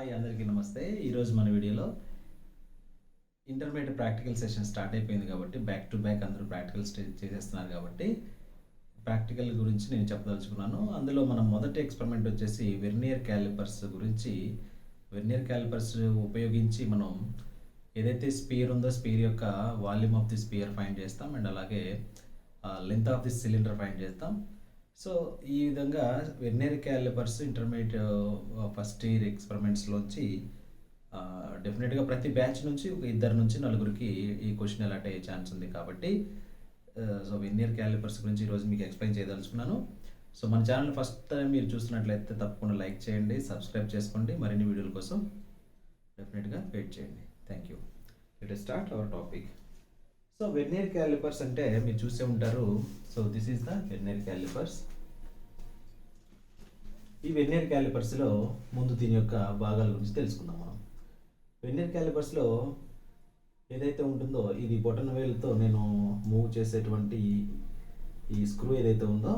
Hi అందరికీ నమస్తే. ఈరోజు మన వీడియోలో ఇంటర్మీడియట్ ప్రాక్టికల్ సెషన్ స్టార్ట్ అయిపోయింది కాబట్టి బ్యాక్ టు బ్యాక్ అందరూ ప్రాక్టికల్స్ చేసేస్తున్నారు కాబట్టి ప్రాక్టికల్ గురించి నేను చెప్పదలుచుకున్నాను. అందులో మనం మొదటి ఎక్స్పెరిమెంట్ వచ్చేసి వెర్నియర్ క్యాలిపర్స్ గురించి. వెర్నియర్ క్యాలిపర్స్ ఉపయోగించి మనం ఏదైతే స్పియర్ ఉందో స్పియర్ యొక్క volume of the sphere find చేస్తాం అండ్ అలాగే length of the cylinder find చేస్తాం. సో ఈ విధంగా vernier calipers intermediate first year ఎక్స్పెరిమెంట్స్లోంచి డెఫినెట్గా ప్రతి బ్యాచ్ నుంచి ఒక ఇద్దరు నుంచి నలుగురికి ఈ క్వశ్చన్ అలాట్ అయ్యే ఛాన్స్ ఉంది కాబట్టి సో వెర్నియర్ క్యాలిపర్స్ గురించి ఈరోజు మీకు ఎక్స్ప్లెయిన్ చేయదలుచుకున్నాను. సో మన ఛానల్ ఫస్ట్ టైం మీరు చూస్తున్నట్లయితే తప్పకుండా లైక్ చేయండి, సబ్స్క్రైబ్ చేసుకోండి. మరిన్ని వీడియోల కోసం డెఫినెట్గా వెయిట్ చేయండి. Thank you. Let us start our topic. So vernier callipers అంటే మీరు చూసే ఉంటారు. So this is the vernier callipers. ఈ వెర్నియర్ క్యాలిపర్స్లో ముందు దీని యొక్క భాగాల గురించి తెలుసుకుందాం మనం. వెర్నియర్ క్యాలిపర్స్లో ఏదైతే ఉంటుందో ఇది బొటన వేలుతో నేను మూవ్ చేసేటువంటి ఈ స్క్రూ ఏదైతే ఉందో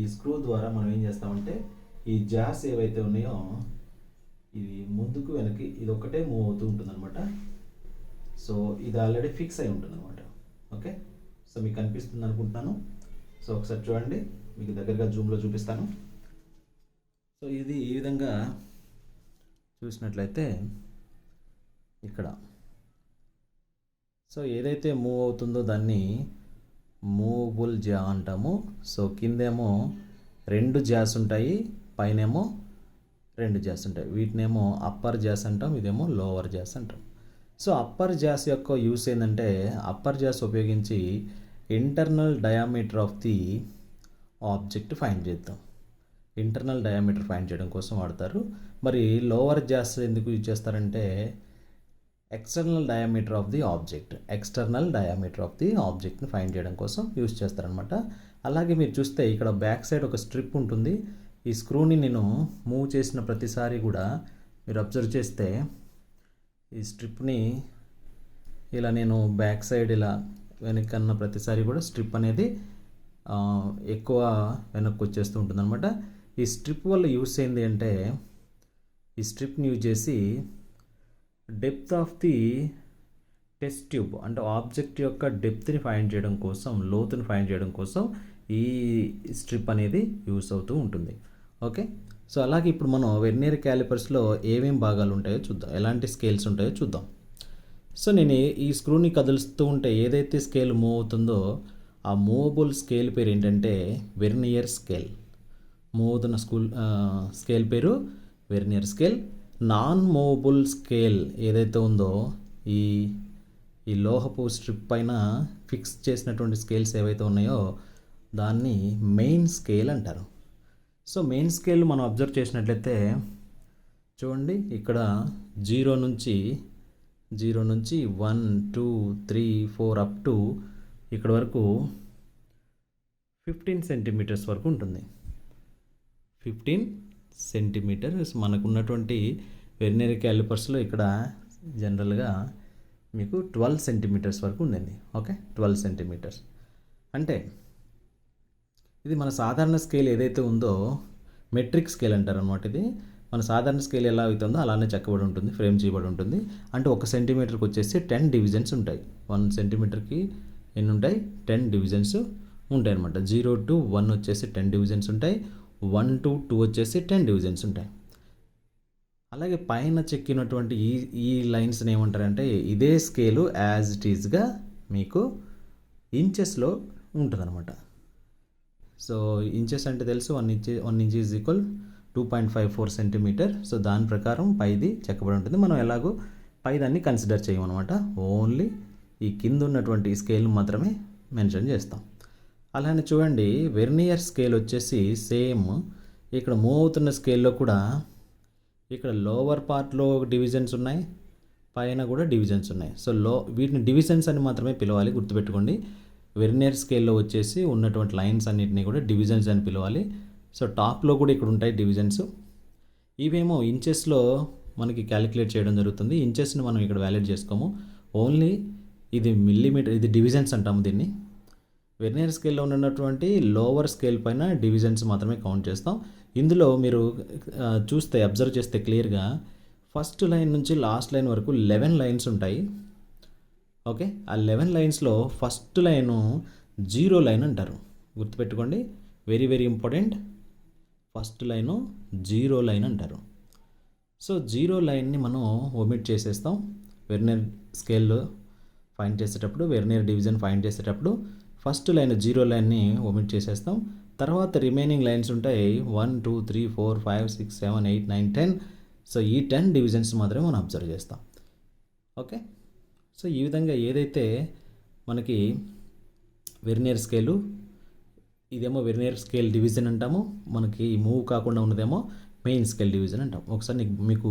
ఈ స్క్రూ ద్వారా మనం ఏం చేస్తామంటే ఈ జాస్ ఏవైతే ఉన్నాయో ఇది ముందుకు వెనక్కి ఇది ఒక్కటే మూవ్ అవుతూ ఉంటుంది అనమాట. సో ఇది ఆల్రెడీ ఫిక్స్ అయి ఉంటుంది అనమాట. ఓకే, సో మీకు కనిపిస్తుంది అనుకుంటున్నాను. సో ఒకసారి చూడండి, మీకు దగ్గరగా జూమ్లో చూపిస్తాను. సో ఇది ఈ విధంగా చూసినట్లయితే ఇక్కడ సో ఏదైతే మూవ్ అవుతుందో దాన్ని మూవబుల్ జా అంటాము. సో కిందేమో రెండు జాస్ ఉంటాయి, పైనేమో రెండు జాస్ ఉంటాయి. వీటినేమో అప్పర్ జాస్ అంటాం, ఇదేమో లోవర్ జాస్ అంటాం. సో అప్పర్ జాస్ యొక్క యూస్ ఏంటంటే అప్పర్ జాస్ ఉపయోగించి internal diameter of the object find చేద్దాం. ఇంటర్నల్ డయామీటర్ ఫైండ్ చేయడం కోసం వాడతారు. మరి లోవర్ జాస్ ఎందుకు యూజ్ చేస్తారంటే external diameter of the object, external diameter of the ఆబ్జెక్ట్ని ఫైండ్ చేయడం కోసం యూజ్ చేస్తారనమాట. అలాగే మీరు చూస్తే ఇక్కడ బ్యాక్ సైడ్ ఒక స్ట్రిప్ ఉంటుంది. ఈ స్క్రూని నేను మూవ్ చేసిన ప్రతిసారి కూడా మీరు అబ్జర్వ్ చేస్తే ఈ స్ట్రిప్ని ఇలా నేను బ్యాక్ సైడ్ ఇలా వెనక్కి అన్న ప్రతిసారి కూడా స్ట్రిప్ అనేది ఎక్కువ వెనక్కి వచ్చేస్తూ ఉంటుంది అనమాట. ఈ స్ట్రిప్ వల్ల యూస్ ఏంది అంటే ఈ స్ట్రిప్ని యూజ్ చేసి depth of the test tube అంటే ఆబ్జెక్ట్ యొక్క డెప్త్ని ఫైండ్ చేయడం కోసం, లోతుని ఫైండ్ చేయడం కోసం ఈ స్ట్రిప్ అనేది యూస్ అవుతూ ఉంటుంది. ఓకే, సో అలాగే ఇప్పుడు మనం వెర్నియర్ క్యాలిపర్స్లో ఏమేం భాగాలు ఉంటాయో చూద్దాం, ఎలాంటి స్కేల్స్ ఉంటాయో చూద్దాం. సో నేను ఈ స్క్రూని కదులుస్తూ ఉంటే ఏదైతే స్కేల్ మూవ్ అవుతుందో ఆ మూవబుల్ స్కేల్ పేరు ఏంటంటే వెర్నియర్ స్కేల్. మూవ్ అవుతున్న స్కేల్ పేరు vernier scale. Non movable scale ఏదైతే ఉందో ఈ లోహపు స్ట్రిప్ పైన ఫిక్స్ చేసినటువంటి స్కేల్స్ ఏవైతే ఉన్నాయో దాన్ని మెయిన్ స్కేల్ అంటారు. సో మెయిన్ స్కేల్ మనం అబ్జర్వ్ చేసినట్లయితే చూడండి, ఇక్కడ జీరో నుంచి 1 2 3 4 అప్ టు ఇక్కడ వరకు 15 సెంటీమీటర్స్ వరకు ఉంటుంది. 15 సెంటీమీటర్స్ మనకు ఉన్నటువంటి వెర్నియర్ క్యాలిపర్స్లో ఇక్కడ జనరల్గా మీకు 12 సెంటీమీటర్స్ వరకు ఉందండి. ఓకే, 12 సెంటీమీటర్స్ అంటే ఇది మన సాధారణ స్కేల్ ఏదైతే ఉందో మెట్రిక్ స్కేల్ అంటారు అనమాట. ఇది మన సాధారణ స్కేల్ ఎలా అవుతుందో అలానే చెక్కబడి ఉంటుంది, ఫ్రేమ్ చేయబడి ఉంటుంది. అంటే 1 సెంటీమీటర్కి వచ్చేసి 10 డివిజన్స్ ఉంటాయి. 1 సెంటీమీటర్కి ఎన్ని ఉంటాయి? 10 డివిజన్స్ ఉంటాయి అనమాట. 0 to 1 వచ్చేసి 10 డివిజన్స్ ఉంటాయి, 1 to 2 వచ్చేసి 10 డివిజన్స్ ఉంటాయి. అలాగే పైన చెక్కినటువంటి ఈ లైన్స్ని ఏమంటారంటే ఇదే స్కేలు యాజ్ ఇట్ ఈజ్గా మీకు ఇంచెస్లో ఉంటుంది అనమాట. సో ఇంచెస్ అంటే తెలుసు, 1 inch is equal 2.54 centimetre. So దాని ప్రకారం పైది చెక్కబడి ఉంటుంది. మనం ఎలాగో పైదాన్ని కన్సిడర్ చేయమన్నమాట. ఓన్లీ ఈ కింద ఉన్నటువంటి స్కేల్ని మాత్రమే మెన్షన్ చేస్తాం. అలానే చూడండి, వెర్నియర్ స్కేల్ వచ్చేసి సేమ్ ఇక్కడ మూవ్ అవుతున్న స్కేల్లో కూడా ఇక్కడ లోవర్ పార్ట్లో డివిజన్స్ ఉన్నాయి, పైన కూడా డివిజన్స్ ఉన్నాయి. సో వీటిని డివిజన్స్ అని మాత్రమే పిలవాలి, గుర్తుపెట్టుకోండి. వెర్నియర్ స్కేల్లో వచ్చేసి ఉన్నటువంటి లైన్స్ అన్నిటిని కూడా డివిజన్స్ అని పిలవాలి. సో టాప్లో కూడా ఇక్కడ ఉంటాయి డివిజన్స్. ఇవేమో ఇంచెస్లో మనకి క్యాలిక్యులేట్ చేయడం జరుగుతుంది. ఇంచెస్ని మనం ఇక్కడ వ్యాలిడ్ చేసుకోము, ఓన్లీ ఇది మిల్లీమీటర్, ఇది డివిజన్స్ అంటాము దీన్ని. వెర్నియర్ స్కేల్లో ఉన్నటువంటి లోవర్ స్కేల్ పైన డివిజన్స్ మాత్రమే కౌంట్ చేస్తాం. ఇందులో మీరు చూస్తే అబ్జర్వ్ చేస్తే క్లియర్గా ఫస్ట్ లైన్ నుంచి లాస్ట్ లైన్ వరకు 11 లైన్స్ ఉంటాయి. ఓకే, ఆ 11 లైన్స్లో ఫస్ట్ లైను జీరో లైన్ అంటారు. గుర్తుపెట్టుకోండి, very very important. First line zero line అంటారు. సో జీరో లైన్ని మనం ఒమిట్ చేసేస్తాం వెర్నియర్ స్కేల్ ఫైండ్ చేసేటప్పుడు, వెర్నియర్ డివిజన్ ఫైండ్ చేసేటప్పుడు ఫస్ట్ లైన్ జీరో లైన్ని ఒమిట్ చేసేస్తాం. తర్వాత రిమైనింగ్ లైన్స్ ఉంటాయి 1 2 3 4 5 6 7 8 9 10. సో ఈ 10 డివిజన్స్ మాత్రమే మనం అబ్జర్వ్ చేస్తాం. ఓకే, సో ఈ విధంగా ఏదైతే మనకి వెర్నియర్ స్కేలు, ఇదేమో వెర్నియర్ స్కేల్ డివిజన్ అంటాము, మనకి మూవ్ కాకుండా ఉన్నదేమో మెయిన్ స్కేల్ డివిజన్ అంటాం. ఒకసారి మీకు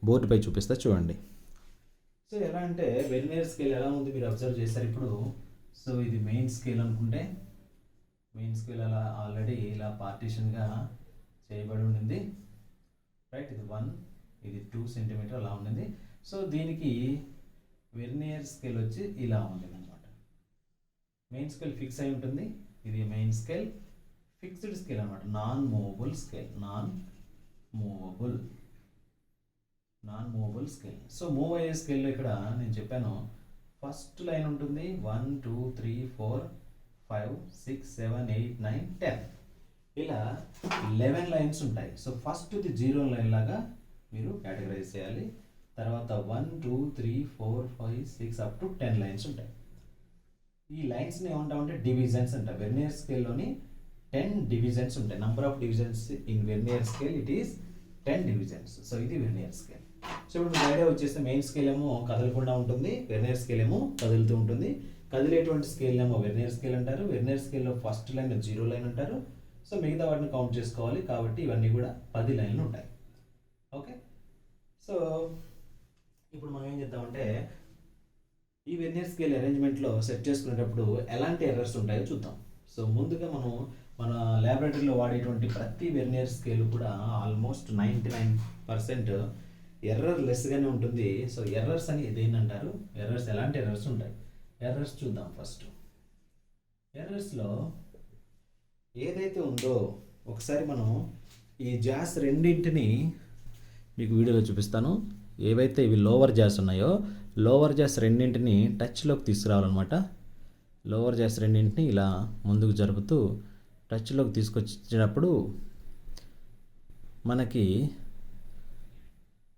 బోర్డుపై చూపిస్తా చూడండి. సో ఎలా అంటే వెర్నియర్ స్కేల్ ఎలా ఉంది మీరు అబ్జర్వ్ చేస్తారు ఇప్పుడు. సో ఇది మెయిన్ స్కేల్ అనుకుంటే, మెయిన్ స్కేల్ అలా ఆల్రెడీ ఇలా పార్టీషన్గా చేయబడి ఉండింది, రైట్. ఇది 1, ఇది 2 సెంటీమీటర్ అలా ఉండింది. సో దీనికి వెర్నియర్ స్కేల్ వచ్చి ఇలా ఉంటుంది అనమాట. మెయిన్ స్కేల్ ఫిక్స్ అయి ఉంటుంది. ఇది మెయిన్ స్కేల్, ఫిక్స్డ్ స్కేల్ అనమాట, non movable scale, non movable scale. So move అయ్యే స్కేల్లో ఇక్కడ నేను చెప్పాను ఫస్ట్ లైన్ ఉంటుంది 1 2 3 4 5 6 7 8 9 10 ఇలా 11 లైన్స్ ఉంటాయి. సో ఫస్ట్ది జీరో లైన్ లాగా మీరు కేటగరైజ్ చేయాలి. తర్వాత 1 2 3 4 5 6 అప్ టు 10 లైన్స్ ఉంటాయి. ఈ లైన్స్ని ఏమంటామంటే డివిజన్స్ అంట. వెర్నియర్ స్కేల్లోని 10 డివిజన్స్ ఉంటాయి. Number of divisions in vernier scale it is 10 divisions. So ఇది వెర్నియర్ స్కేల్. సో ఇప్పుడు మీకు ఐడియా వచ్చేస్తే మెయిన్ స్కేల్ ఏమో కదలకుండా ఉంటుంది, వెర్నియర్ స్కేల్ ఏమో కదులుతూ ఉంటుంది. కదిలేటువంటి స్కేల్ ఏమో వెర్నియర్ స్కేల్ అంటారు. వెర్నియర్ స్కేల్లో ఫస్ట్ లైన్ జీరో లైన్ అంటారు. సో మిగతా వాటిని కౌంట్ చేసుకోవాలి కాబట్టి ఇవన్నీ కూడా 10 లైన్లు ఉంటాయి. ఓకే, సో ఇప్పుడు మనం ఏం చేద్దామంటే ఈ వెర్నియర్ స్కేల్ అరేంజ్మెంట్లో సెట్ చేసుకునేటప్పుడు ఎలాంటి ఎర్రర్స్ ఉంటాయో చూద్దాం. సో ముందుగా మన ల్యాబొరేటరీలో వాడేటువంటి ప్రతి వెర్నియర్ స్కేల్ కూడా ఆల్మోస్ట్ 99% ఎర్రర్ లెస్గానే ఉంటుంది. సో ఎర్రర్స్ అని దేన్నంటారు, ఎర్రర్స్ ఎలాంటి ఎర్రర్స్ ఉంటాయి, ఎర్రర్స్ చూద్దాం. ఫస్ట్ ఎర్రర్స్లో ఏదైతే ఉందో ఒకసారి మనం ఈ జాస్ రెండింటిని మీకు వీడియోలో చూపిస్తాను. ఏవైతే ఇవి లోవర్ జాస్ ఉన్నాయో లోవర్ జాస్ రెండింటిని టచ్లోకి తీసుకురావాలన్నమాట. లోవర్ జాస్ రెండింటిని ఇలా ముందుకు జరుపుతూ టచ్లోకి తీసుకొచ్చినప్పుడు మనకి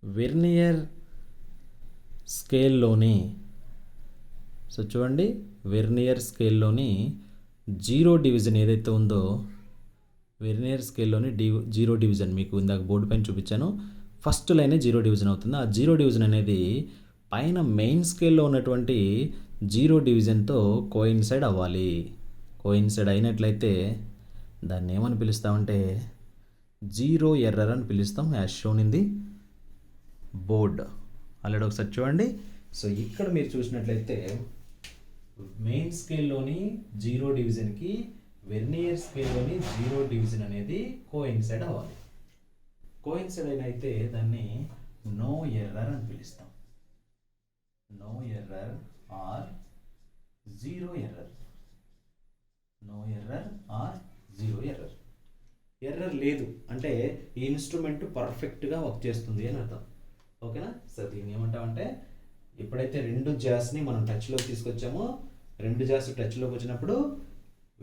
వెర్నియర్ స్కేల్లోని, సో చూడండి వెర్నియర్ స్కేల్లోని జీరో డివిజన్ ఏదైతే ఉందో, వెర్నియర్ స్కేల్లోని జీరో డివిజన్ మీకు ఇందాక బోర్డు పైన చూపించాను. ఫస్ట్ లైనే జీరో డివిజన్ అవుతుంది. ఆ జీరో డివిజన్ అనేది పైన మెయిన్ స్కేల్లో ఉన్నటువంటి జీరో డివిజన్తో కోయిన్సైడ్ అవ్వాలి. కోయిన్సైడ్ అయినట్లయితే దాన్ని ఏమని పిలుస్తామంటే జీరో ఎర్రర్ అని పిలుస్తాం, as shown in the board. Already ఒకసారి చూడండి. సో ఇక్కడ మీరు చూసినట్లయితే మెయిన్ స్కేల్లోని జీరో డివిజన్కి వెర్నియర్ స్కేల్లోని జీరో డివిజన్ అనేది కోయిన్సైడ్ అవ్వాలి. కోయిన్సైడ్ అయినైతే దాన్ని నో ఎర్రర్ అని పిలుస్తాం. No error or zero error. No error or zero error. Error లేదు అంటే ఈ ఇన్స్ట్రుమెంట్ పర్ఫెక్ట్గా వర్క్ చేస్తుంది అని అర్థం. ఓకేనా? సో దీన్ని ఏమంటామంటే ఎప్పుడైతే రెండు జాస్ని మనం టచ్లోకి తీసుకొచ్చామో, రెండు జాస్ టచ్లోకి వచ్చినప్పుడు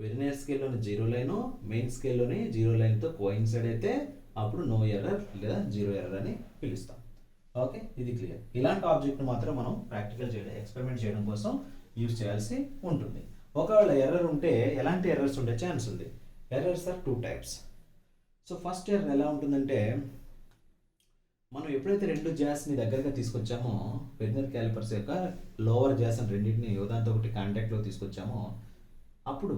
వెర్నియర్ స్కేల్లోని జీరో లైను మెయిన్ స్కేల్లోని జీరో లైన్తో కోయిన్సైడ్ అయితే అప్పుడు నో ఎర్రర్ లేదా జీరో ఎర్రర్ అని పిలుస్తాం. ఓకే, ఇది క్లియర్. ఇలాంటి ఆబ్జెక్ట్ని మాత్రం మనం ప్రాక్టికల్ చేయడం, ఎక్స్పెరిమెంట్ చేయడం కోసం యూజ్ చేయాల్సి ఉంటుంది. ఒకవేళ ఎర్రర్ ఉంటే ఎలాంటి ఎర్రర్స్ ఉండే ఛాన్స్ ఉంది? Errors are 2 types. So first error ఎలా ఉంటుందంటే, మనం ఎప్పుడైతే రెండు జాస్ని దగ్గరగా తీసుకొచ్చామో, వెర్నియర్ క్యాలిపర్స్ యొక్క లోవర్ జాస్ అని రెండింటిని యోదాంతో ఒకటి కాంటాక్ట్లో తీసుకొచ్చామో, అప్పుడు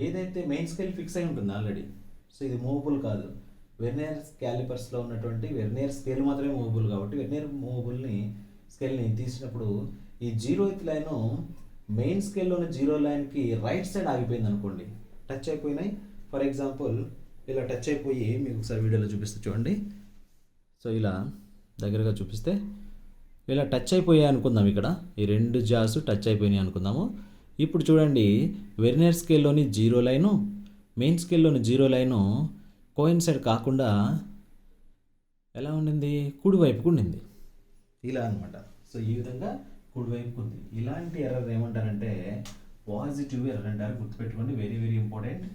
ఏదైతే మెయిన్ స్కేల్ ఫిక్స్ అయి ఉంటుంది ఆల్రెడీ, సో ఇది మూవబుల్ కాదు. వెర్నియర్ క్యాలిపర్స్లో ఉన్నటువంటి వెర్నియర్ స్కేల్ మాత్రమే మూవబుల్ కాబట్టి వెర్నియర్ మూవబుల్ని స్కేల్ని తీసినప్పుడు ఈ జీరోత్ లైన్ మెయిన్ స్కేల్లోని జీరో లైన్కి రైట్ సైడ్ ఆగిపోయింది అనుకోండి, టచ్ అయిపోయినాయి. ఫర్ ఎగ్జాంపుల్ ఇలా టచ్ అయిపోయి మీకు ఒకసారి వీడియోలో చూపిస్తే చూడండి. సో ఇలా దగ్గరగా చూపిస్తే ఇలా టచ్ అయిపోయాయి అనుకుందాం. ఇక్కడ ఈ రెండు జాస్ టచ్ అయిపోయినాయి అనుకుందాము. ఇప్పుడు చూడండి వెర్నియర్ స్కేల్లోని జీరో లైను మెయిన్ స్కేల్లోని జీరో లైను కోయిన్సైడ్ కాకుండా ఎలా ఉండింది, కుడివైపుకు ఉండింది, ఇలా అనమాట. సో ఈ విధంగా కుడివైపుకు ఉంది. ఇలాంటి ఎర్రర్ ఏమంటారంటే పాజిటివ్ ఎర్రర్ అంటారు. గుర్తుపెట్టుకోండి, very very important.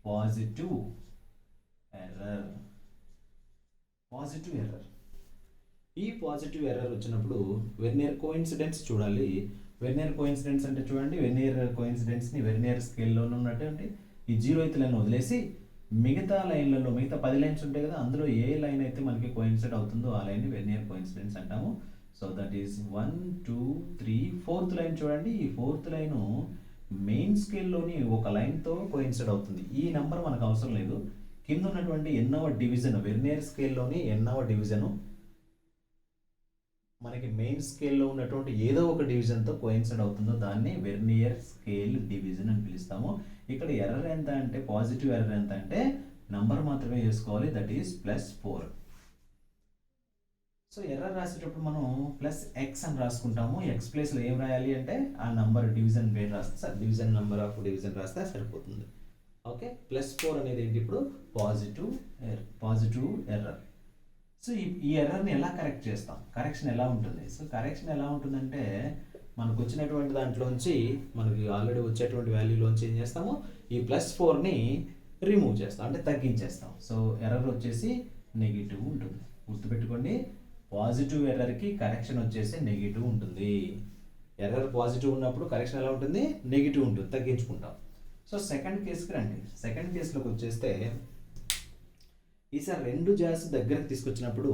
Positive error. Positive error. ఈ పాజిటివ్ ఎర్రర్ వచ్చినప్పుడు వెర్నియర్ కోఇన్సిడెన్స్ చూడాలి. వెర్నియర్ కోఇన్సిడెన్స్ అంటే చూడండి, వెర్నియర్ కోఇన్సిడెన్స్ని వెర్నియర్ స్కేల్లో ఉన్నటువంటి ఈ 0th లైన్ వదిలేసి మిగతా లైన్లలో, మిగతా 10 లైన్స్ ఉంటాయి కదా, అందులో ఏ లైన్ అయితే మనకి కోయిన్సైడ్ అవుతుందో ఆ లైన్ని వెర్నియర్ కోఇన్సిడెన్స్ అంటాము. So that is 1 2 3 4th line చూడండి. ఈ 4th లైను మెయిన్ స్కేల్లోని ఒక లైన్తో కోయిన్సైడ్ అవుతుంది. ఈ నెంబర్ మనకు అవసరం లేదు. కింద ఉన్నటువంటి ఎన్నవ డివిజన్, వెర్నియర్ స్కేల్లోని ఎన్నవ డివిజను మనకి మెయిన్ స్కేల్లో ఉన్నటువంటి ఏదో ఒక డివిజన్తో కోయిన్సైడ్ అవుతుందో దాన్ని వెర్నియర్ స్కేల్ డివిజన్ అని పిలుస్తాము. ఇక్కడ ఎర్రర్ ఎంత అంటే, పాజిటివ్ ఎర్రర్ ఎంత అంటే నంబర్ మాత్రమే వేసుకోవాలి, దట్ ఈస్ +4. సో ఎర్రర్ రాసేటప్పుడు మనం +x అని రాసుకుంటాము. ఎక్స్ ప్లేస్లో ఏం రాయాలి అంటే ఆ నంబర్ డివిజన్ పేరు రాస్తే sir, division number of division రాస్తే సరిపోతుంది. ఓకే, +4 అనేది ఏంటి ఇప్పుడు పాజిటివ్ ఎర్రర్. సో ఈ ఎర్రర్ని ఎలా కరెక్ట్ చేస్తాం, కరెక్షన్ ఎలా ఉంటుంది? సో కరెక్షన్ ఎలా ఉంటుందంటే మనకు వచ్చినటువంటి దాంట్లోంచి, మనకి ఆల్రెడీ వచ్చేటువంటి వాల్యూలోంచి ఏం చేస్తాము, ఈ +4ని రిమూవ్ చేస్తాం, అంటే తగ్గించేస్తాం. సో ఎర్రర్ వచ్చేసి నెగిటివ్ ఉంటుంది. గుర్తుపెట్టుకోండి, పాజిటివ్ ఎర్రర్కి కరెక్షన్ వచ్చేసి నెగిటివ్ ఉంటుంది. ఎర్రర్ పాజిటివ్ ఉన్నప్పుడు కరెక్షన్ ఎలా ఉంటుంది, నెగిటివ్ ఉంటుంది, తగ్గించుకుంటాం. సో సెకండ్ కేసుకి రండి. సెకండ్ కేసులోకి వచ్చేస్తే ఈసారి 2 జాస్ దగ్గరకు తీసుకొచ్చినప్పుడు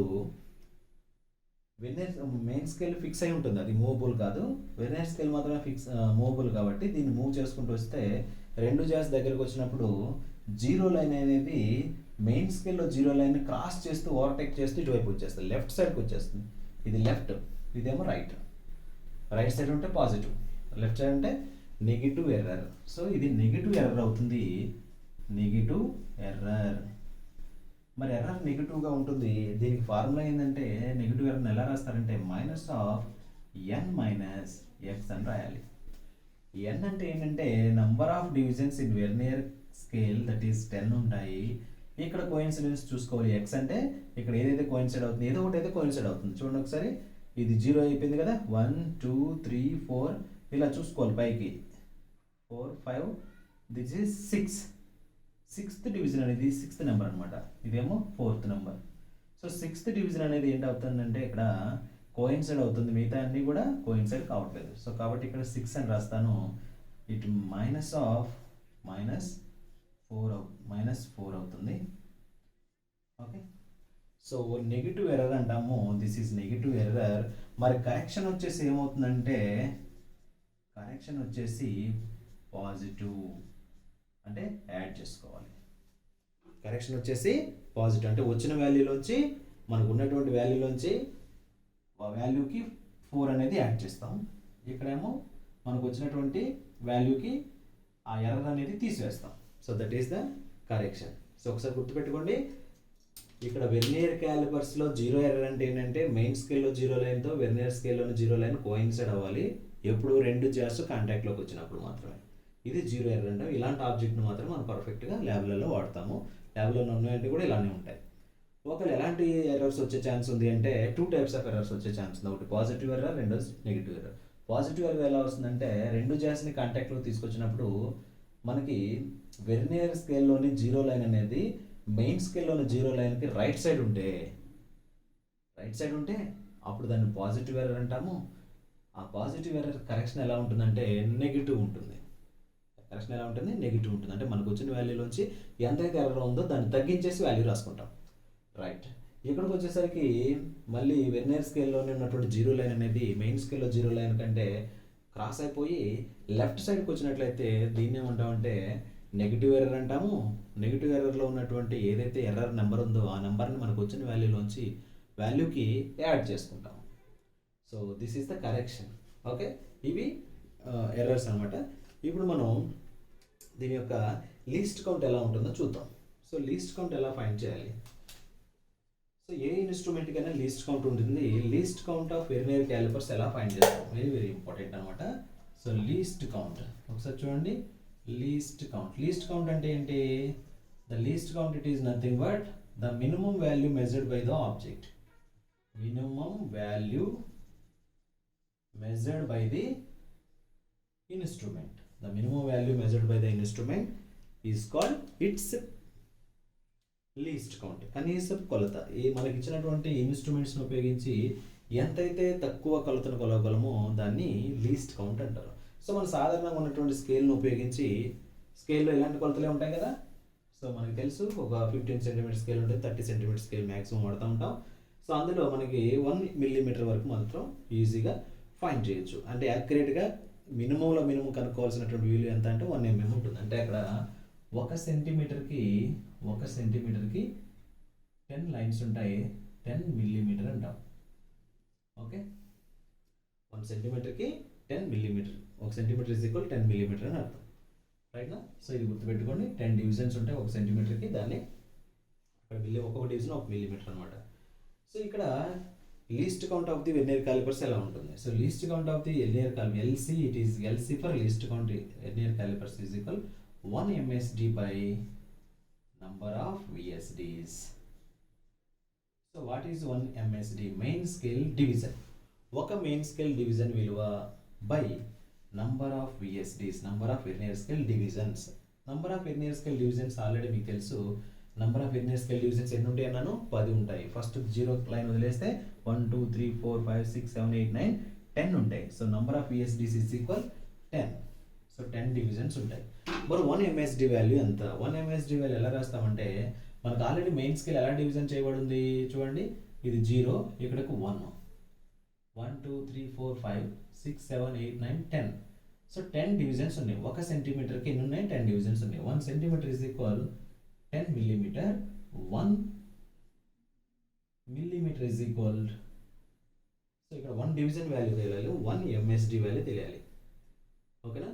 వెర్నియర్ మెయిన్ స్కేల్ ఫిక్స్ అయి ఉంటుంది, అది మూవబుల్ కాదు. వెర్నియర్ స్కేల్ మాత్రమే మూవబుల్ కాబట్టి దీన్ని మూవ్ చేసుకుంటూ వస్తే 2 జాస్ దగ్గరకు వచ్చినప్పుడు 0 లైన్ అనేది మెయిన్ స్కేల్లో 0 లైన్ క్రాస్ చేస్తూ ఓవర్టేక్ చేస్తూ ఇటువైపు వచ్చేస్తుంది, లెఫ్ట్ సైడ్కి వచ్చేస్తుంది. ఇది లెఫ్ట్, ఇదేమో రైట్. రైట్ సైడ్ ఉంటే పాజిటివ్, లెఫ్ట్ సైడ్ అంటే నెగిటివ్ ఎర్రర్. సో ఇది నెగిటివ్ ఎర్రర్ అవుతుంది, నెగిటివ్ ఎర్రర్. మరి ఎర్రర్ నెగిటివ్గా ఉంటుంది. దీనికి ఫార్ములా ఏంటంటే, నెగిటివ్ ఎర్రర్ని ఎలా రాస్తారంటే -n - x అని రాయాలి. n అంటే ఏంటంటే number of divisions in vernier scale, that is 10 ఉంటాయి. ఇక్కడ కోయిన్సిడెన్స్ చూసుకోవాలి. x అంటే ఇక్కడ ఏదైతే కోయిన్సైడ్ అవుతుంది, ఏదో ఒకటి అయితే కోయిన్సైడ్ అవుతుంది. చూడండి ఒకసారి, ఇది 0 అయిపోయింది కదా, 1 2 3 4 ఇలా చూసుకోవాలి పైకి, 4 5, దిస్ ఈజ్ 6th డివిజన్ అనేది 6th నెంబర్ అనమాట, ఇదేమో 4th number. So 6th division అనేది ఏంటి అవుతుందంటే ఇక్కడ కోయిన్సైడ్ అవుతుంది, మిగతా అన్నీ కూడా కోయిన్సైడ్ కావట్లేదు. సో కాబట్టి ఇక్కడ 6 అని రాస్తాను. ఇట్ -4 అవుతుంది. ఓకే, సో నెగిటివ్ ఎర్రర్ అంటాము, దిస్ ఈజ్ నెగిటివ్ ఎర్రర్. మరి కరెక్షన్ వచ్చేసి ఏమవుతుందంటే, కరెక్షన్ వచ్చేసి పాజిటివ్, అంటే యాడ్ చేసుకోవాలి. కరెక్షన్ వచ్చేసి పాజిటివ్ అంటే వచ్చిన వాల్యూలోంచి, మనకు ఉన్నటువంటి వాల్యూలోంచి ఆ వాల్యూకి 4 అనేది యాడ్ చేస్తాం. ఇక్కడేమో మనకు వచ్చినటువంటి వాల్యూకి ఆ ఎర్రర్ అనేది తీసివేస్తాం. So that is the correction. So ఒకసారి గుర్తుపెట్టుకోండి, ఇక్కడ వెర్నియర్ క్యాలిపర్స్లో 0 ఎర్రర్ అంటే ఏంటంటే మెయిన్ స్కేల్లో 0 లైన్తో వెర్నియర్ స్కేల్లోని 0 లైన్ కోయిన్సైడ్ అవ్వాలి. ఎప్పుడు 2 జాస్ కాంటాక్ట్లోకి వచ్చినప్పుడు మాత్రమే ఇది 0 ఎర్రర్ అంటాం. ఇలాంటి ఆబ్జెక్ట్ని మాత్రం మనం పర్ఫెక్ట్గా ల్యాబ్లలో వాడతాము. ల్యాబ్లో ఉన్నాయంటే కూడా ఇలానే ఉంటాయి. ఒకవేళ ఎలాంటి ఎర్రర్స్ వచ్చే ఛాన్స్ ఉంది అంటే 2 టైప్స్ ఆఫ్ ఎర్రర్స్ వచ్చే ఛాన్స్ ఉంది. ఒకటి పాజిటివ్ ఎర్రర్, రెండోది నెగిటివ్ ఎర్రర్. పాజిటివ్ ఎర్రర్ ఎలా వస్తుందంటే 2 జాస్ని కాంటాక్ట్లోకి తీసుకొచ్చినప్పుడు మనకి వెర్నియర్ స్కేల్లోని 0 లైన్ అనేది మెయిన్ స్కేల్లోని 0 లైన్కి రైట్ సైడ్ ఉంటే అప్పుడు దాన్ని పాజిటివ్ ఎర్రర్ అంటాము. ఆ పాజిటివ్ ఎర్రర్ కరెక్షన్ ఎలా ఉంటుందంటే నెగిటివ్ ఉంటుంది. కరెక్షన్ ఎలా ఉంటుంది, నెగిటివ్ ఉంటుంది. అంటే మనకు వచ్చిన వాల్యూలోంచి ఎంతైతే ఎర్రర్ ఉందో దాన్ని తగ్గించేసి వాల్యూ రాసుకుంటాం, రైట్. ఇక్కడికి వచ్చేసరికి మళ్ళీ వెర్నియర్ స్కేల్లోనే ఉన్నటువంటి 0 లైన్ అనేది మెయిన్ స్కేల్లో 0 లైన్ కంటే క్రాస్ అయిపోయి లెఫ్ట్ సైడ్కి వచ్చినట్లయితే దీన్ని ఏమంటామంటే నెగిటివ్ ఎర్రర్ అంటాము. నెగిటివ్ ఎర్రర్లో ఉన్నటువంటి ఏదైతే ఎర్రర్ నెంబర్ ఉందో ఆ నెంబర్ని మనకు వచ్చిన వాల్యూలోంచి వాల్యూకి యాడ్ చేసుకుంటాం. So this is the correction. Okay, ఇవి ఎర్రర్స్ అనమాట. ఇప్పుడు మనం దీని యొక్క లీస్ట్ కౌంట్ ఎలా ఉంటుందో చూద్దాం. సో లీస్ట్ కౌంట్ ఎలా ఫైండ్ చేయాలి? సో ఏ ఇన్స్ట్రుమెంట్కైనా లీస్ట్ కౌంట్ ఉంటుంది. Least count of vernier callipers ఎలా ఫైండ్ చేస్తాం, వెరీ వెరీ ఇంపార్టెంట్ అనమాట. సో లీస్ట్ కౌంట్ ఒకసారి చూడండి. లీస్ట్ కౌంట్ అంటే ఏంటి? The least count it is nothing but the minimum value measured by the object. Minimum value measured by the instrument. The minimum value measured by the instrument is called its least count. కనీసపు కొలత. ఈ మనకి ఇచ్చినటువంటి ఇన్స్ట్రుమెంట్స్ని ఉపయోగించి ఎంతైతే తక్కువ కొలతను కొలవగలమో దాన్ని least count అంటారు. సో మన సాధారణంగా ఉన్నటువంటి స్కేల్ను ఉపయోగించి, స్కేల్లో ఇలాంటి కొలతలే ఉంటాయి కదా. సో మనకి తెలుసు ఒక 15 సెంటీమీటర్ స్కేల్ ఉంటుంది, 30 సెంటీమీటర్ స్కేల్ మ్యాక్సిమం వాడుతూ ఉంటాం. సో అందులో మనకి 1 మిల్లీమీటర్ వరకు మాత్రం ఈజీగా ఫైండ్ చేయొచ్చు. అంటే యాక్యురేట్గా మినిమంలో మినిమం కనుక్కోవాల్సినటువంటి వాల్యూ ఎంత అంటే 1 mm ఉంటుంది. అంటే అక్కడ 1 సెంటీమీటర్కి 10 లైన్స్ ఉంటాయి, 10 మిల్లీమీటర్ అంటాం. ఓకే, 1 సెంటీమీటర్కి 10 millimetre. 1 centimetre is equal 10 millimetre అని అర్థం. రైట్నా? సో ఇది గుర్తుపెట్టుకోండి. 10 డివిజన్స్ ఉంటాయి 1 సెంటీమీటర్కి. దాన్ని అక్కడ ఒక్కొక్క డివిజన్ 1 మిల్లీమీటర్ అనమాట. సో ఇక్కడ least count of the vernier callipers ఎలా ఉంటుంది? So least count of the vernier calliper LC, it is LC for least count vernier callipers is equal 1 MSD by number of VSDs. So what is 1 MSD? Main scale division. ఒక main scale division విలువ by number of VSDs, number of vernier scale divisions. Number of vernier scale divisions already మీకు తెలుసు. Number of vernier scale divisions ఎన్ని ఉంటాయి అన్నాను? 10 ఉంటాయి. First 0 line వదిలేస్తే 1 2 3 4 5 6 7 8 9 10 ఉంటాయి. So number of VSDs is equal 10. So 10 divisions ఉంటాయి. మరి 1 MSD వాల్యూ ఎంత? 1 MSD వాల్యూ ఎలా రాస్తామంటే, మనకు ఆల్రెడీ మెయిన్ స్కేల్ ఎలా డివిజన్ చేయబడింది చూడండి. ఇది 0, ఇక్కడకు 1 1 2 3 4 5 6 7 8 9 10. సో 10 డివిజన్స్ ఉన్నాయి. 1 సెంటీమీటర్కి ఎన్ని ఉన్నాయి? 10 డివిజన్స్ ఉన్నాయి. 1 centimetre is equal 10 millimeter. 1 millimeter is equal. So ఇక్కడ 1 డివిజన్ వాల్యూ తెలియాలి, 1 MSD వాల్యూ తెలియాలి. ఓకేనా?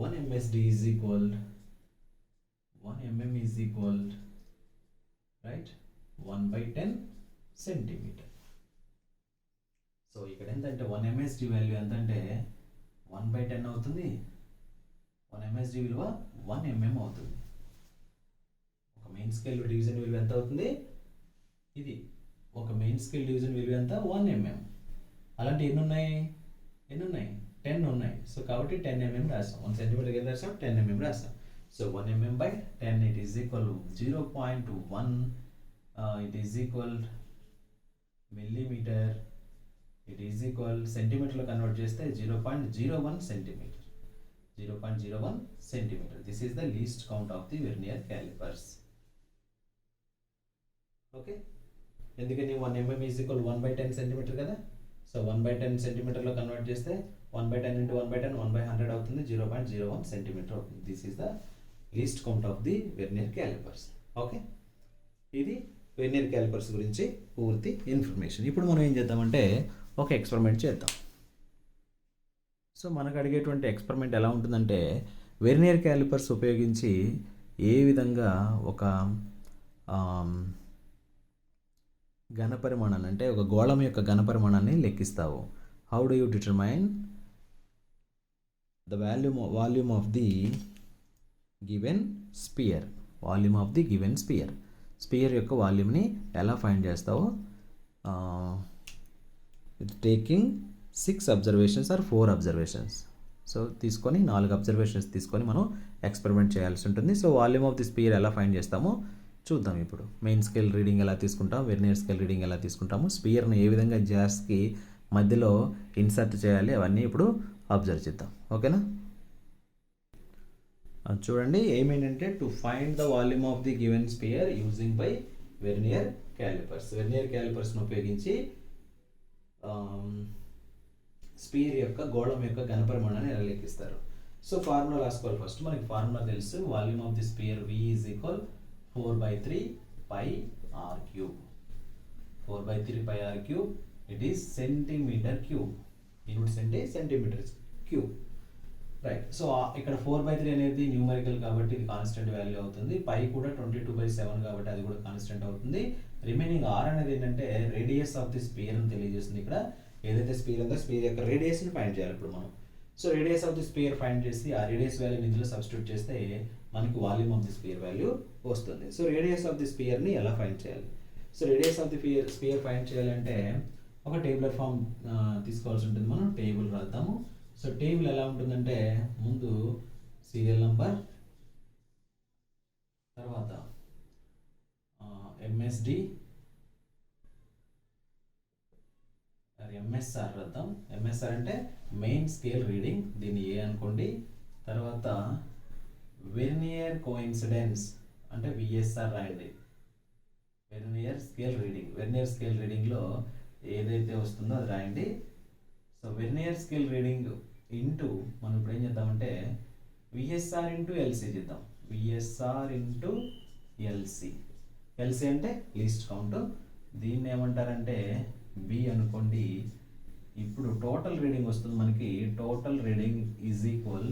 1 MSD is equal 1 mm is equal right 1/10 centimetre. So ఇక్కడ ఎంతంటే 1 MSD వాల్యూ ఎంతంటే 1/10 అవుతుంది. 1 MSD విలువ 1 mm అవుతుంది. మెయిన్ స్కేల్ డివిజన్ విలువ ఎంత అవుతుంది? ఇది ఒక మెయిన్ స్కేల్ డివిజన్ విలువ ఎంత? 1 mm. అలాంటి ఎన్ని ఉన్నాయి? 10 ఉన్నాయి. సో కాబట్టి 10 mm రాస్తాం. 1 సెంటీమీటర్ ఏం రాస్తాం? 10 mm రాస్తాం. So 1 mm by 10 it is equal 0.1. It is equal millimetre. It is equal సెంటీమీటర్లో కన్వర్ట్ చేస్తే 0.01 centimetre. 0.01 centimetre. This is the least count of the vernier calipers. Okay, ఎందుకని 1 mm ఈజ్ ఈక్వల్ 1/10 సెంటీమీటర్ కదా. So 1/10 సెంటీమీటర్లో convert చేస్తే 1/10 into 1/10 1/100 అవుతుంది. 0.01 centimetre అవుతుంది. This is the least count of the vernier calipers. Okay, ఇది vernier calipers గురించి పూర్తి information. ఇప్పుడు మనం ఏం చేద్దామంటే ఒక ఎక్స్పెరిమెంట్ చేద్దాం. సో మనకు అడిగేటువంటి ఎక్స్పెరిమెంట్ ఎలా ఉంటుందంటే, వెర్నియర్ క్యాలిపర్స్ ఉపయోగించి ఏ విధంగా ఒక ఘనపరిమాణాన్ని, అంటే ఒక గోళం యొక్క ఘనపరిమాణాన్ని లెక్కిస్తావు. How do you determine the volume of the given sphere? Volume of the given sphere. Sphere యొక్క వాల్యూమ్ని ఎలా ఫైండ్ చేస్తావో, taking 6 observations or 4 observations. So తీసుకొని 4 అబ్జర్వేషన్స్ తీసుకొని మనం ఎక్స్పెరిమెంట్ చేయాల్సి ఉంటుంది. So volume of the sphere ఎలా ఫైండ్ చేస్తామో చూద్దాం. ఇప్పుడు మెయిన్ స్కేల్ రీడింగ్ ఎలా తీసుకుంటాం, వెర్నియర్ స్కేల్ రీడింగ్ ఎలా తీసుకుంటాము, స్పియర్ని ఏ విధంగా జాస్కి మధ్యలో ఇన్సర్ట్ చేయాలి, అవన్నీ ఇప్పుడు అబ్జర్వ్ చేద్దాం. ఓకేనా? చూడండి, ఏమేంటంటే to find the volume of the given sphere using by vernier calipers. Vernier క్యాలిపర్స్ని ఉపయోగించి స్పియర్ యొక్క గోళం యొక్క ఘనపరిమాణాన్ని ఎలా లెక్కిస్తారు. సో ఫార్ములా రాసుకోవాలి. ఫస్ట్ మనకి ఫార్ములా తెలుసు. Volume of the sphere V is equal 4/3 pi r cube. 4/3 pi r cube. It is centimeter cube. Units అంటే సెంటీమీటర్ క్యూబ్. రైట్. సో ఇక్కడ 4/3 అనేది న్యూమరికల్ కాబట్టి ఇది కాన్స్టెంట్ వాల్యూ అవుతుంది. పై కూడా 22/7 కాబట్టి అది కూడా కాన్స్టెంట్ అవుతుంది. రిమైనింగ్ r అనేది ఏంటంటే రేడియస్ ఆఫ్ ది స్పియర్ అని తెలియజేస్తుంది. ఇక్కడ ఏదైతే స్పియర్ ఉందో స్పియర్ యొక్క రేడియస్ని ఫైండ్ చేయాలి ఇప్పుడు మనం. So radius of the sphere find చేసి ఆ రేడియస్ వాల్యూని ఇందులో సబ్స్టిట్యూట్ చేస్తే మనకి volume of the spear value వస్తుంది. సో రేడియస్ ఆఫ్ ది స్పియర్ని ఎలా ఫైండ్ చేయాలి? So radius of the sphere find చేయాలంటే ఒక టేబులర్ ఫామ్ తీసుకోవాల్సి ఉంటుంది. మనం టేబుల్ రాద్దాము. సో టేబుల్ ఎలా ఉంటుందంటే ముందు సీరియల్ నంబర్, తర్వాత ఎంఎస్డి ఎంఎస్ఆర్ రాద్దాం. ఎంఎస్ఆర్ అంటే మెయిన్ స్కేల్ రీడింగ్, దీన్ని ఏ అనుకోండి. తర్వాత వెర్నియర్ కోఇన్సిడెన్స్ అంటే విఎస్ఆర్ రాయండి. వెర్నియర్ స్కేల్ రీడింగ్లో ఏదైతే వస్తుందో అది రాయండి. So vernier scale reading into మనం ఇప్పుడు ఏం చేద్దామంటే విఎస్ఆర్ ఇంటూ ఎల్సి చేద్దాం. VSR into LC. ఎల్సి అంటే లీస్ట్ కౌంట్, దీన్ని ఏమంటారంటే బి అనుకోండి. ఇప్పుడు టోటల్ రీడింగ్ వస్తుంది మనకి. Total reading is equal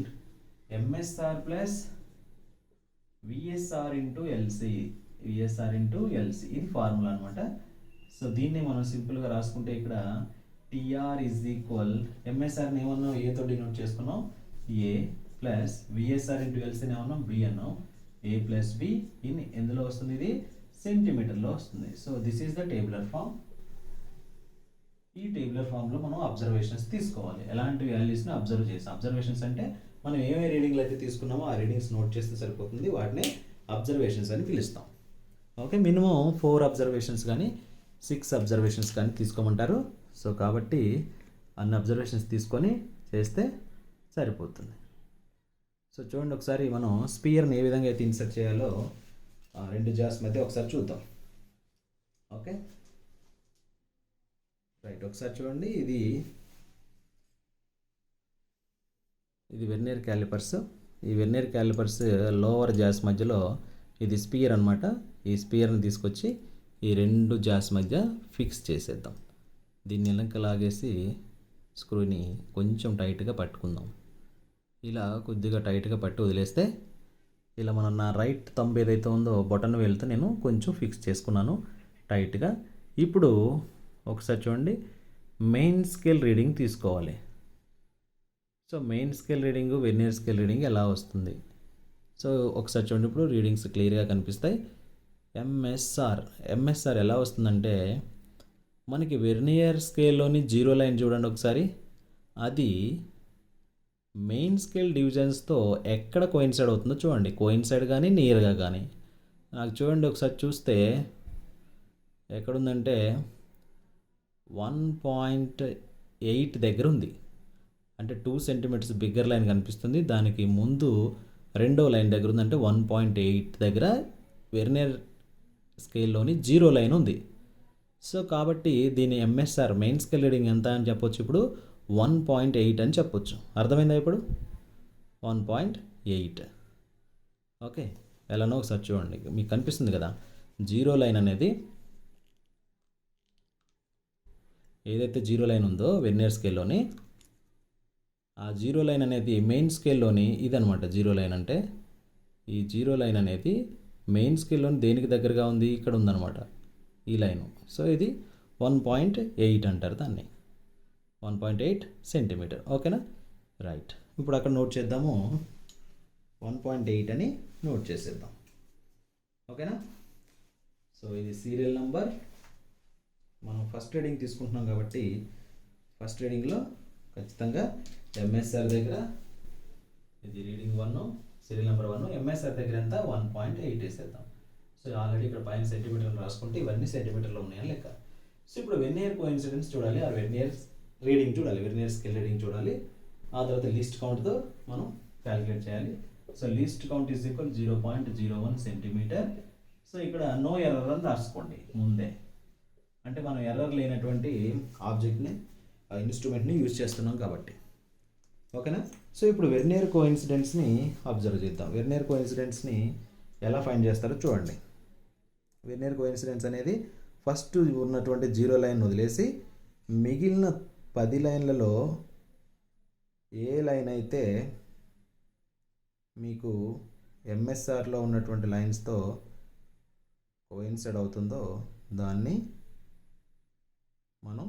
MSR plus VSR into LC. VSR into LC ఇది ఫార్ములా అనమాట. సో దీన్ని మనం సింపుల్గా రాసుకుంటే ఇక్కడ టిఆర్ ఈజ్ ఈక్వల్ ఎంఎస్ఆర్ని ఏమన్నాం, ఏతో డినోట్ చేసుకున్నాం ఏ, ప్లస్ విఎస్ఆర్ ఇంటూ ఎల్సీని ఏమన్నాం బి అన్నాం. ఏ ప్లస్ బి ఇన్ ఎందులో వస్తుంది, ఇది సెంటీమీటర్లో వస్తుంది. So this is the tabular form. ఈ టేబులర్ ఫామ్లో మనం అబ్జర్వేషన్స్ తీసుకోవాలి. ఎలాంటి వాల్యూస్ని అబ్జర్వ్ చేస్తాం. అబ్జర్వేషన్స్ అంటే మనం ఏమేమి రీడింగ్లు అయితే తీసుకున్నామో ఆ రీడింగ్స్ నోట్ చేస్తే సరిపోతుంది. వాటిని అబ్జర్వేషన్స్ అని పిలుస్తాం. ఓకే, మినిమం 4 అబ్జర్వేషన్స్ కానీ 6 అబ్జర్వేషన్స్ కానీ తీసుకోమంటారు. సో కాబట్టి అన్ని అబ్జర్వేషన్స్ తీసుకొని చేస్తే సరిపోతుంది. సో చూడండి, ఒకసారి మనం స్పియర్ని ఏ విధంగా అయితే ఇన్సర్ట్ చేయాలో 2 జార్స్ మధ్య ఒకసారి చూద్దాం. ఓకే రైట్, ఒకసారి చూడండి. ఇది వెర్నియర్ క్యాలిపర్స్. ఈ వెర్నియర్ క్యాలిపర్స్ లోవర్ జాస్ మధ్యలో ఇది స్పియర్ అనమాట. ఈ స్పియర్ని తీసుకొచ్చి ఈ 2 జాస్ మధ్య ఫిక్స్ చేసేద్దాం. దీన్ని వెనక్కి లాగేసి స్క్రూని కొంచెం టైట్గా పట్టుకుందాం. ఇలా కొద్దిగా టైట్గా పట్టి వదిలేస్తే ఇలా మనం నా రైట్ థంబ్ ఏదైతే ఉందో బటన్ వేలుతో నేను కొంచెం ఫిక్స్ చేసుకున్నాను టైట్గా. ఇప్పుడు ఒకసారి చూడండి, మెయిన్ స్కేల్ రీడింగ్ తీసుకోవాలి. So main scale reading vernier scale reading ఎలా వస్తుంది? సో ఒకసారి చూడండి, ఇప్పుడు రీడింగ్స్ క్లియర్గా కనిపిస్తాయి. ఎంఎస్ఆర్ ఎలా వస్తుందంటే మనకి వెర్నియర్ స్కేల్లోని 0 లైన్ చూడండి ఒకసారి, అది మెయిన్ స్కేల్ డివిజన్స్తో ఎక్కడ కోయిన్సైడ్ అవుతుందో చూడండి. కోయిన్సైడ్ కానీ నియర్గా కానీ నాకు చూడండి ఒకసారి చూస్తే ఎక్కడుందంటే 1.8 దగ్గర ఉంది. అంటే 2 సెంటీమీటర్స్ బిగ్గర్ లైన్ కనిపిస్తుంది. దానికి ముందు రెండో లైన్ దగ్గర ఉందంటే 1.8 దగ్గర వెర్నియర్ స్కేల్లోని 0 లైన్ ఉంది. సో కాబట్టి దీని ఎంఎస్ఆర్ మెయిన్ స్కేల్ రీడింగ్ ఎంత అని చెప్పొచ్చు, ఇప్పుడు 1.8 అని చెప్పొచ్చు. అర్థమైందా ఇప్పుడు? 1.8. ఓకే, ఎలానో ఒకసారి చూడండి, మీకు కనిపిస్తుంది కదా 0 లైన్ అనేది. ఏదైతే 0 లైన్ ఉందో వెర్నియర్ స్కేల్లోని, ఆ 0 లైన్ అనేది మెయిన్ స్కేల్లోని ఇదనమాట. 0 లైన్ అంటే ఈ 0 లైన్ అనేది మెయిన్ స్కేల్లోని దేనికి దగ్గరగా ఉంది, ఇక్కడ ఉందన్నమాట ఈ లైను. సో ఇది 1.8 అంటారు దాన్ని, 1.8 సెంటీమీటర్. ఓకేనా, రైట్. ఇప్పుడు అక్కడ నోట్ చేద్దాము, 1.8 అని నోట్ చేసేద్దాం. ఓకేనా. సో ఇది సీరియల్ నంబర్. మనం ఫస్ట్ రీడింగ్ తీసుకుంటున్నాం కాబట్టి ఫస్ట్ రీడింగ్లో ఖచ్చితంగా ఎంఎస్ఆర్ దగ్గర ఇది రీడింగ్ 1, సీరియల్ నెంబర్ 1, ఎంఎస్ఆర్ దగ్గర ఎంత 1.8 వేసేద్దాం. సో ఆల్రెడీ ఇక్కడ పైన సెంటీమీటర్లు రాసుకుంటే ఇవన్నీ సెంటీమీటర్లో ఉన్నాయని లెక్క. సో ఇప్పుడు వెర్నియర్ కోఇన్సిడెన్స్ చూడాలి, ఆ వెర్నియర్ రీడింగ్ చూడాలి, వెర్నియర్ స్కేల్ రీడింగ్ చూడాలి. ఆ తర్వాత లీస్ట్ కౌంట్తో మనం క్యాలిక్యులేట్ చేయాలి. So least count is equal 0.01 centimetre. So ఇక్కడ నో ఎర్రర్ అని రాసుకోండి ముందే, అంటే మనం ఎర్రర్ లేనటువంటి ఆబ్జెక్ట్ని ఇన్స్ట్రుమెంట్ని యూజ్ చేస్తున్నాం కాబట్టి. ఓకేనా. సో ఇప్పుడు వెర్నియర్ కోఇన్సిడెన్స్ని అబ్జర్వ్ చేద్దాం. వెర్నియర్ కోఇన్సిడెన్స్ని ఎలా ఫైండ్ చేస్తారో చూడండి. వెర్నియర్ కోఇన్సిడెన్స్ అనేది ఫస్ట్ ఉన్నటువంటి 0 లైన్ వదిలేసి మిగిలిన 10 లైన్లలో ఏ లైన్ అయితే మీకు ఎంఎస్ఆర్లో ఉన్నటువంటి లైన్స్తో కోయిన్సైడ్ అవుతుందో దాన్ని మనం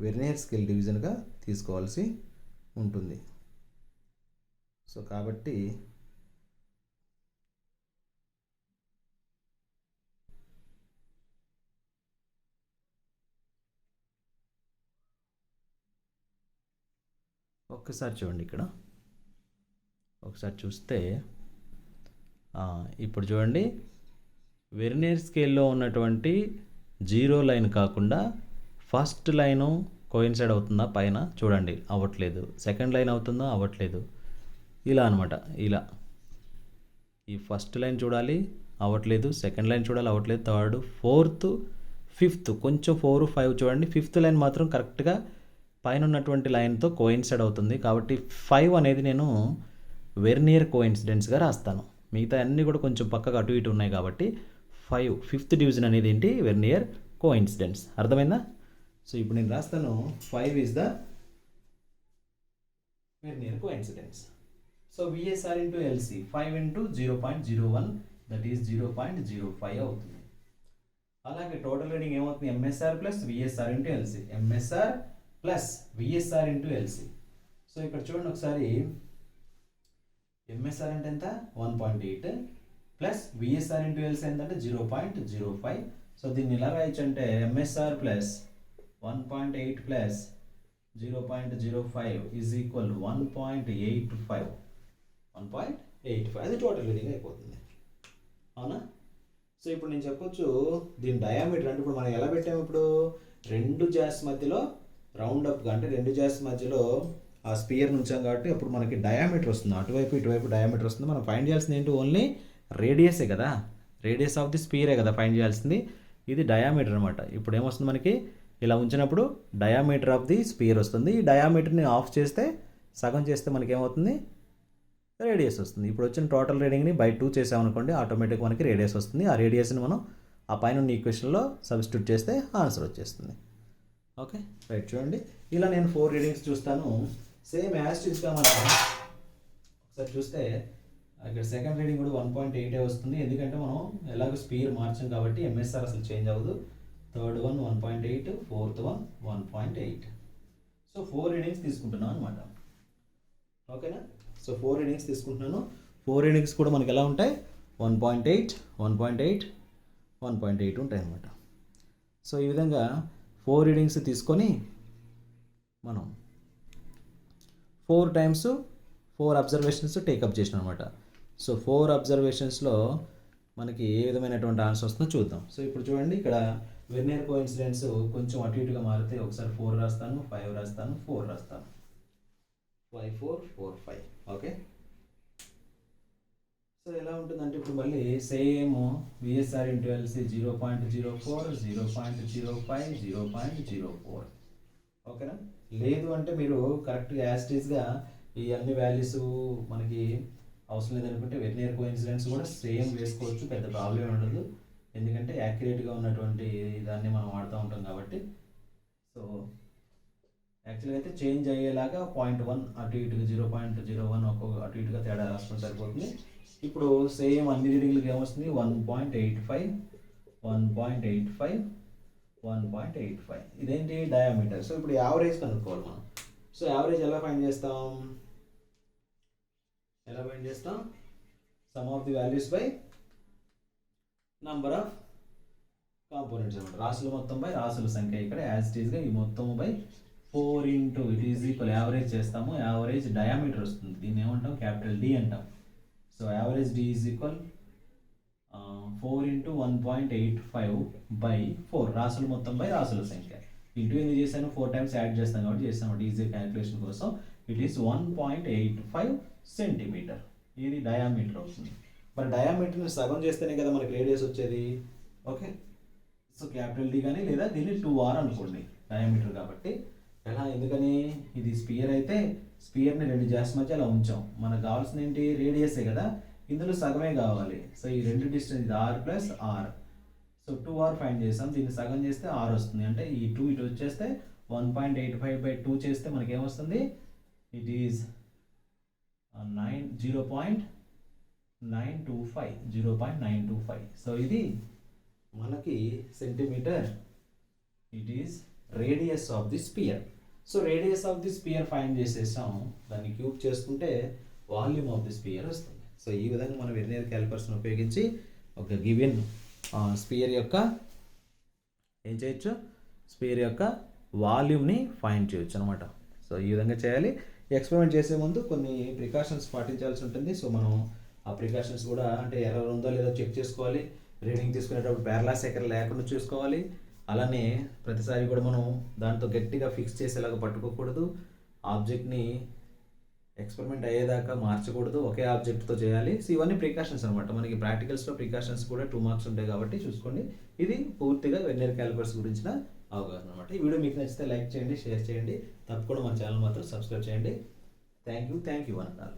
వెర్నియర్ స్కేల్ డివిజన్గా తీసుకోవాల్సి ఉంటుంది. సో కాబట్టి ఒక్కసారి చూడండి ఇక్కడ ఒకసారి చూస్తే ఇప్పుడు చూడండి వెర్నియర్ స్కేల్లో ఉన్నటువంటి జీరో లైన్ కాకుండా ఫస్ట్ లైను కోయిన్సైడ్ అవుతుందా పైన చూడండి, అవ్వట్లేదు. సెకండ్ లైన్ అవుతుందా, అవ్వట్లేదు. ఇలా అనమాట. ఇలా ఈ ఫస్ట్ లైన్ చూడాలి, అవ్వట్లేదు. సెకండ్ లైన్ చూడాలి, అవ్వట్లేదు. థర్డ్, ఫోర్త్, ఫిఫ్త్ కొంచెం 4, 5 చూడండి. ఫిఫ్త్ లైన్ మాత్రం కరెక్ట్గా పైన ఉన్నటువంటి లైన్తో కోయిన్సైడ్ అవుతుంది. కాబట్టి 5 అనేది నేను వెర్నియర్ కోయిన్సిడెన్స్గా రాస్తాను. మిగతా అన్నీ కూడా కొంచెం పక్కగా అటు ఇటు ఉన్నాయి కాబట్టి 5 ఫిఫ్త్ డివిజన్ అనేది ఏంటి, వెర్నియర్ కోయిన్సిడెన్స్. అర్థమైందా? సో ఇప్పుడు నేను రాస్తాను 5 is the vernier coincidence. So VSR into LC 5 into 0.01 that is 0.05 అవుతుంది. అలాగే టోటల్ రీడింగ్ ఏమవుతుంది, MSR plus VSR into LC, MSR plus VSR into LC. So ఇక్కడ చూడండి ఒకసారి, ఎంఎస్ఆర్ అంటే ఎంత 1.8 ప్లస్ విఎస్ఆర్ ఇంటూ ఎల్సి ఏంటంటే 0.05. సో దీన్ని ఇలా రాయొచ్చు అంటే MSR plus 1.8 plus 0.05 is equal 1.85. 1.85 అది టోటల్ రీడింగ్ అయిపోతుంది. అవునా? సో ఇప్పుడు నేను చెప్పొచ్చు దీని డయామీటర్ అంటే ఇప్పుడు మనం ఎలా పెట్టాము, ఇప్పుడు రెండు జాస్ మధ్యలో రౌండ్ అప్గా అంటే రెండు జాస్ మధ్యలో ఆ స్పియర్ ఉంచాం కాబట్టి అప్పుడు మనకి డయామీటర్ వస్తుంది. అటువైపు ఇటువైపు డయామీటర్ వస్తుంది. మనం ఫైండ్ చేయాల్సింది ఏంటి, ఓన్లీ రేడియసే కదా, రేడియస్ ఆఫ్ ది స్పియరే కదా ఫైండ్ చేయాల్సింది. ఇది డయామీటర్ అనమాట. ఇప్పుడు ఏమొస్తుంది మనకి, ఇలా ఉంచినప్పుడు డయామీటర్ ఆఫ్ ది స్పియర్ వస్తుంది. ఈ డయామీటర్ని ఆఫ్ చేస్తే, సగం చేస్తే మనకి ఏమవుతుంది, రేడియస్ వస్తుంది. ఇప్పుడు వచ్చిన టోటల్ రీడింగ్ని బై 2 చేసామనుకోండి, ఆటోమేటిక్గా మనకి రేడియస్ వస్తుంది. ఆ రేడియస్ని మనం ఆ పైన ఉన్న ఈక్వేషన్లో సబ్స్టిట్యూట్ చేస్తే ఆన్సర్ వచ్చేస్తుంది. Okay right. చూడండి ఇలా నేను 4 రీడింగ్స్ చూస్తాను. సేమ్ యాస్టిస్గా మనం ఒకసారి చూస్తే ఇక్కడ సెకండ్ రీడింగ్ కూడా 1.8 వస్తుంది. ఎందుకంటే మనం ఎలాగో స్పీర్ మార్చాం కాబట్టి ఎంఎస్ఆర్ అసలు చేంజ్ అవ్వదు. Third one 1.8, fourth one 1.8. So 4 readings తీసుకుంటున్నాను అనమాట. ఓకేనా? సో 4 రీడింగ్స్ తీసుకుంటున్నాను. 4 రీడింగ్స్ కూడా మనకి ఎలా ఉంటాయి, 1.8, 1.8, 1.8 ఉంటాయి అన్నమాట. సో ఈ విధంగా 4 రీడింగ్స్ తీసుకొని మనం 4 టైమ్స్ 4 అబ్జర్వేషన్స్ టేకప్ చేసినాం అనమాట. సో 4 అబ్జర్వేషన్స్లో మనకి ఏ విధమైనటువంటి ఆన్సర్ వస్తుందో చూద్దాం. సో ఇప్పుడు చూడండి ఇక్కడ వెర్నియర్ కోఇన్సిడెన్స్ కొంచెం అటు ఇటుగా మారితే ఒకసారి 4 రాస్తాను, 5 రాస్తాను, 4 రాస్తాను. 5, 4, 4, 5. ఓకే. సో ఎలా ఉంటుందంటే ఇప్పుడు మళ్ళీ సేమ్ విఎస్ఆర్ ఇంటూ ఎల్సి 0.04, 0.05, 0.04. ఓకేనా? లేదు అంటే మీరు కరెక్ట్గా యాస్టీస్గా ఈ అన్ని వాల్యూస్ మనకి అవసరం లేదనుకుంటే వెర్నియర్ కోఇన్సిడెన్స్ కూడా సేమ్ వేసుకోవచ్చు, పెద్ద ప్రాబ్లం ఉండదు. ఎందుకంటే యాక్యురేట్గా ఉన్నటువంటి దాన్ని మనం వాడుతూ ఉంటాం కాబట్టి. సో యాక్చువల్గా అయితే చేంజ్ అయ్యేలాగా 0.1 అటు ఇటుగా 0.01 ఒక్కొక్క అటు ఇటుగా తేడా రాసుకుంటే సరిపోతుంది. ఇప్పుడు సేమ్ అన్ని రీడింగ్లకి ఏమొస్తుంది, 1.85, 1.85, 1.85. ఇదేంటి, డయామీటర్. సో ఇప్పుడు యావరేజ్ కనుక్కోవాలి మనం. సో యావరేజ్ ఎలా ఫైండ్ చేస్తాం, some of the values by number of components అనమాట. రాసుల మొత్తం బై రాసుల సంఖ్య. ఇక్కడ యాజ్ ఇట్ ఈస్గా ఈ మొత్తం by 4 into it is equal average చేస్తాము. యావరేజ్ డయామీటర్ వస్తుంది. దీన్ని ఏమంటాం, క్యాపిటల్ డి అంటాం. So average D is equal 4 into 1.85 by 4 రాసుల మొత్తం బై రాసుల సంఖ్య. ఇంటూ ఎందుకు చేశాను, 4 టైమ్స్ యాడ్ చేస్తాం కాబట్టి చేస్తాము ఈజీ క్యాలిక్యులేషన్ కోసం. It is 1.85 centimetre. ఇది డయామీటర్ అవుతుంది. మరి డయామీటర్ని సగం చేస్తేనే కదా మనకి రేడియస్ వచ్చేది. ఓకే. సో క్యాపిటల్ డి కానీ లేదా దీన్ని 2r అనుకోండి డయామీటర్ కాబట్టి. ఎలా, ఎందుకని ఇది స్పియర్ అయితే స్పియర్ని రెండు జాస్ మధ్య అలా ఉంచాం. మనకు కావాల్సింది ఏంటి, రేడియసే కదా, ఇందులో సగమే కావాలి. సో ఈ రెండు డిస్టెన్స్ ఇది r plus r. So 2r find చేస్తాం. దీన్ని సగం చేస్తే r వస్తుంది. అంటే ఈ 2 ఇటు వచ్చేస్తే 1.85 బై 2 చేస్తే మనకి ఏమొస్తుంది, ఇట్ ఈజ్ 0.925. సో ఇది మనకి centimetre. It is radius of the sphere. So radius of the sphere find చేసేసాం. దాన్ని క్యూబ్ చేసుకుంటే వాల్యూమ్ ఆఫ్ ది స్పియర్ వస్తుంది. సో ఈ విధంగా మనం వెర్నియర్ క్యాలిపర్స్ని ఉపయోగించి ఒక గివెన్ స్పియర్ యొక్క ఏం చేయొచ్చు, స్పియర్ యొక్క వాల్యూమ్ని ఫైండ్ చేయొచ్చు అనమాట. సో ఈ విధంగా చేయాలి. ఎక్స్పెరిమెంట్ చేసే ముందు కొన్ని ప్రికాషన్స్ పాటించాల్సి ఉంటుంది. సో మనం ఆ ప్రికాషన్స్ కూడా అంటే ఎర్రర్ ఉందో లేదో చెక్ చేసుకోవాలి. రీడింగ్ తీసుకునేటప్పుడు ప్యారలాస్ ఎక్కడ లేకుండా చూసుకోవాలి. అలానే ప్రతిసారి కూడా మనం దాంతో గట్టిగా ఫిక్స్ చేసేలాగా పట్టుకోకూడదు. ఆబ్జెక్ట్ని ఎక్స్పెరిమెంట్ అయ్యేదాకా మార్చకూడదు, ఒకే ఆబ్జెక్ట్తో చేయాలి. సో ఇవన్నీ ప్రికాషన్స్ అనమాట. మనకి ప్రాక్టికల్స్లో ప్రికాషన్స్ కూడా 2 మార్క్స్ ఉంటాయి కాబట్టి చూసుకోండి. ఇది పూర్తిగా వెర్నియర్ క్యాలిపర్స్ గురించిన అవగాహన అనమాట. ఈ వీడియో మీకు నచ్చితే లైక్ చేయండి, షేర్ చేయండి, తప్పకుండా మన ఛానల్ మాత్రం సబ్స్క్రైబ్ చేయండి. థ్యాంక్ యూ అన్నారు.